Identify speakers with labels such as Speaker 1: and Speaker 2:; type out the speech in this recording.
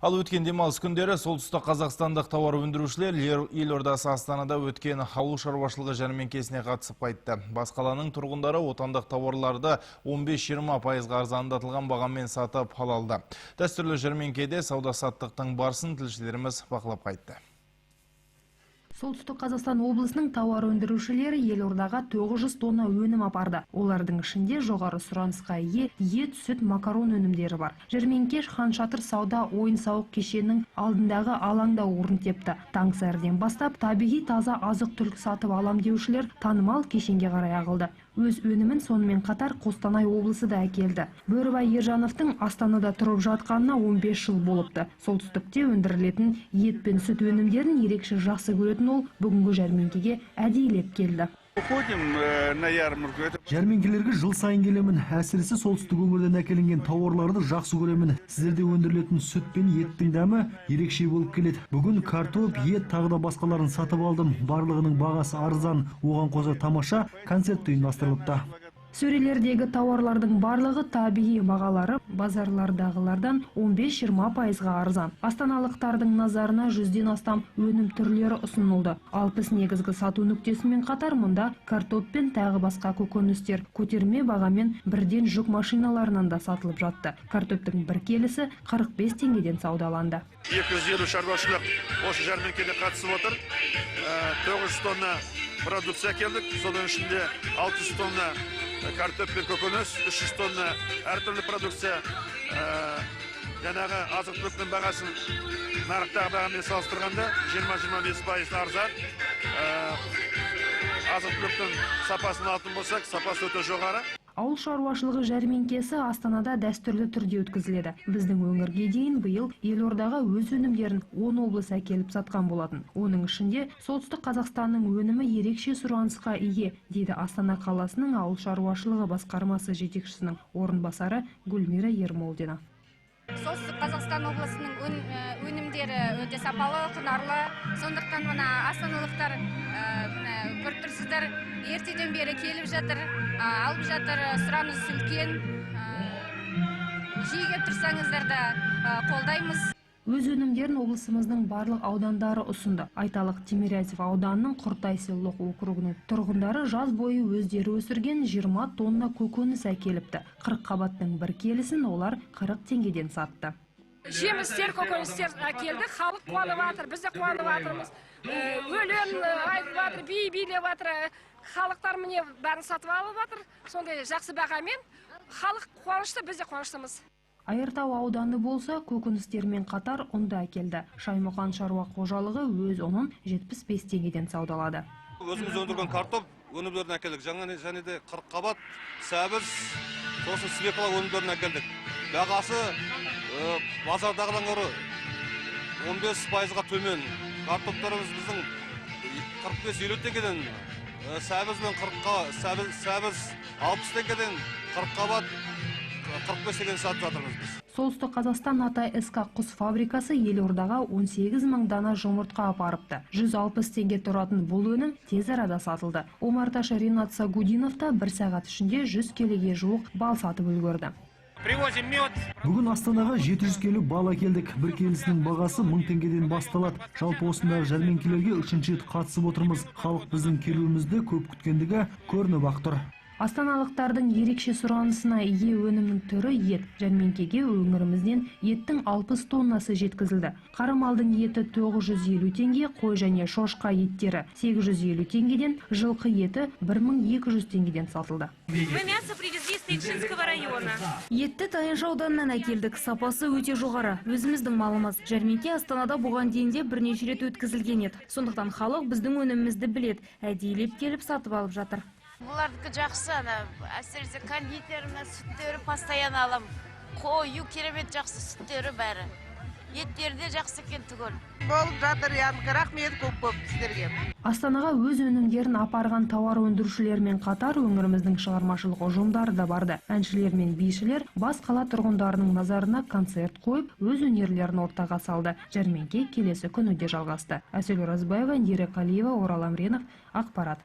Speaker 1: Ал өткен демалыс күндері солтүстік қазақстандық тауар өндірушілер елордасы Астанада өткен ауыл шаруашылығы жәрмеңкесіне қатысып қайтты. Бас қаланың тұрғындары отандық тауарларды 15-20% арзандатылған бағамен сатып ала алды. Дәстүрлі жәрмеңкеде сауда-саттықтың барысын тілшілеріміз бақылап қайтты.
Speaker 2: Солтүстік Қазақстан облысының тауар өндірушілері елордаға 900 тонна өнім апарды. Олардың ішінде жоғары сұранысқа ие ет, сүт, макарон өнімдері бар. Жәрмеңке Хан Шатыр сауда ойын-сауық кешенінің алдындағы алаңда орын тепті. Таң сәріден бастап табиғи таза азық-түлік сатып алам деушілер танымал кешенге қарай ағылды. Өз өнімін сонымен қатар Қостанай облысы да әкелді. Бөрібай Ержановтың Астанада тұрып жатқанына 15 жыл болыпты. Солтүстікте өндірілетін ет пен сүт өнімдерін ерекше жақсы көретін ол бүгінгі жәрмеңкеге әдейілеп келді.
Speaker 3: Жәрмеңкелерге жыл сайын келемін. Әсіресе солтүстік өңірден әкелінген тауарларды жақсы көремін. Сіздерде өндірілетін сүт пен еттің дәмі ерекше болып келеді. Бүгін картоп, ет, тағы да басқаларын сатып алдым. Барлығының бағасы арзан. Оған қоса тамаша концерт ұйымдастырылыпты.
Speaker 2: Сөрелердегі тауарлардың барлығы табиғи бағалары базарлардағылардан 15-20% арзан. Астаналықтардың назарына 100-ден астам өнім түрлері ұсынылды. 60 негізгі сату нүктесімен қатар мұнда картоп пен тағы басқа көкөністер көтерме бағамен бірден жүк машиналарынан да сатылып жатты. Картоптың бір келісі 45 теңгеден саудаланды.
Speaker 4: 250 шаруашылық осы жәрмеңкеге қатысып отыр. 900 тонна продукция келдік. Соның ішінде 600 тонна картоп пен көкөніс, 300 тонна әртүрлі продукция. Жаңағы азық-түліктің бағасын нарықтағы бағамен салыстырғанда 20-25% арзан. Азық-түліктің сапасын алатын болсақ, сапасы өте жоғары.
Speaker 2: Ауыл шаруашылығы жәрмеңкесі Астанада дәстүрлі түрде өткізіледі. Біздің өңірге дейін биыл елордаға өз өнімдерін 10 облыс әкеліп сатқан болатын. Оның ішінде солтүстік Қазақстанның өнімі ерекше сұранысқа ие, дейді Астана қаласының ауыл шаруашылығы басқармасы жетекшісінің орынбасары Гүлмира Ермолдина.
Speaker 5: Солтүстік Қазақстан облысының өнімдері өте сапалы, құнарлы. Сондықтан мына астаналықтар көріп ертеден бері келіп жатыр, алып жатыр, сұраныс үлкен. Жиі келіп тұрсаңыздар да қолдаймыз.
Speaker 2: Өз өнімдерін облысымыздың барлық аудандары ұсынды. Айталық Тимирязев ауданының Құртай селолық округінің тұрғындары жаз бойы өздері өсірген 20 тонна көкөніс әкеліпті. 40 қабаттың бір келісін олар 40 теңгеден сатты.
Speaker 6: Жемістер, көкөністер әкелді, халық қуанып жатыр, біз де қуанып жатырмыз. Өлең айтып жатыр, би билеп жатыр, халықтар міне бәрін сатып алып жатыр. Сондай жақсы бағамен халық қуанышты, біз де қуаныштымыз.
Speaker 2: Айыртау ауданы болса көкөністермен қатар ұнды әкелді. Шаймұқан шаруа қожалығы өз ұнын 75 теңгеден саудалады.
Speaker 4: Өзіміз өндірген картоп өнімдерін әкелдік. Және де 40 қабат, сәбіз, сосын свекла өнімдерін әкелдік. Бағасы базардағыдан гөрі 15%-ға төмен. Картоптарымыз біздің 45-50 теңгеден, сәбіз 60 теңгеден, 40 қабат 45 теңгеден сатып жатырмыз біз.
Speaker 2: Солтүстік Қазақстан Атай СК құс фабрикасы елордаға 18 мың дана жұмыртқа апарыпты. 160 теңге тұратын бұл өнім тез арада сатылды. Омарташы Ринат Сагудинов та 1 сағат ішінде 100 келіге жуық бал сатып үлгерді.
Speaker 4: Привозим мед.
Speaker 3: Бүгін Астанаға 700 келі бал әкелдік. Бір келісінің бағасы 1000 теңгеден басталады. Жалпы осындағы жәрмеңкелерге 3-ші рет қатысып отырмыз. Халық біздің келуімізді көп күткендігі көрініп ақ тұр.
Speaker 2: Астаналықтардың ерекше сұранысына ие өнімнің түрі ет. Жәрмеңкеге өңірімізден еттің 60 тоннасы жеткізілді. Қара малдың еті 950 теңге, қой және шошқа еттері 850 теңгеден, жылқы еті 1200 теңгеден сатылды.
Speaker 7: Мы мясо привезли из Тайшинского района.
Speaker 8: Етті Тайынша ауданынан әкелдік. Сапасы өте жоғары. Өзіміздің малымыз. Жәрмеңке Астанада бұған дейін де бірнеше рет өткізілген еді. Сондықтан халық біздің өнімімізді білет. Әдейілеп келіп сатып алып жатыр.
Speaker 7: Бұлардікі жақсы, әсіресе кондитері, сүттері постоянно алам. Қою керемет жақсы, сүттері бәрі. Еттері де жақсы екен түгел.
Speaker 9: Болып жатыр, рахмет көп сіздерге.
Speaker 2: Астанаға өз өнімдерін апарған тауар өндірушілермен қатар өңіріміздің шығармашылық ұжымдары да барды. Әншілер мен бишілер бас қала тұрғындарының назарына концерт қойып, өз өнерлерін ортаға салды. Жәрмеңке келесі күні де жалғасты. Әсел Оразбаева, Индира Қалиева, Орал Амренов, Ақпарат.